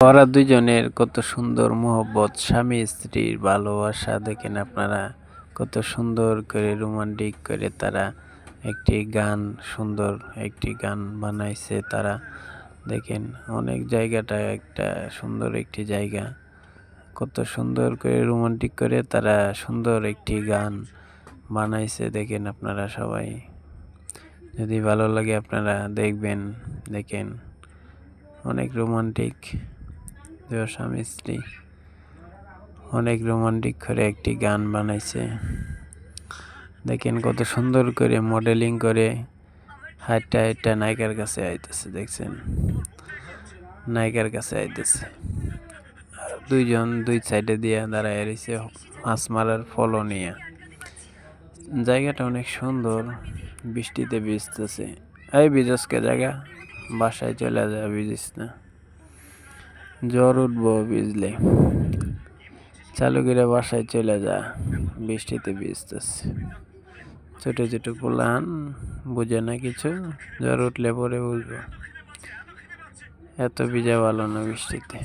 ওরা দুইজনের কত সুন্দর মোহব্বত, স্বামী স্ত্রীর ভালোবাসা দেখেন আপনারা। কত সুন্দর করে রোমান্টিক করে তারা সুন্দর একটি গান বানাইছে তারা। দেখেন অনেক জায়গাটা একটা সুন্দর একটি জায়গা। কত সুন্দর করে রোমান্টিক করে তারা সুন্দর একটি গান বানাইছে দেখেন আপনারা সবাই। যদি ভালো লাগে আপনারা দেখবেন। দেখেন অনেক রোমান্টিক স্বামী স্ত্রী অনেক রোমান্টিক করে একটি গান বানাইছে। দেখেন কত সুন্দর করে মডেলিং করে হাইটা হাইটা নায়িকার কাছে আইতেছে। দেখছেন নায়িকার কাছে আইতেছে, দুইজন দুই সাইডে দিয়ে দাঁড়ায় রয়েছে মাছ মারার ফলো নিয়ে। জায়গাটা অনেক সুন্দর, বৃষ্টিতে ভিজতেছে। এই ভিজসকে জায়গা, বাসায় চলে যা, ভিজিস না, জ্বর উঠবো ভিজলে। চালু করে বাসায় চলে যা, বৃষ্টিতে ভিজতেছে। ছোট ছোট পোলাহান বুঝে না কিছু, জ্বর উঠলে পরে বুঝবো। এত ভিজা ভালো না বৃষ্টিতে।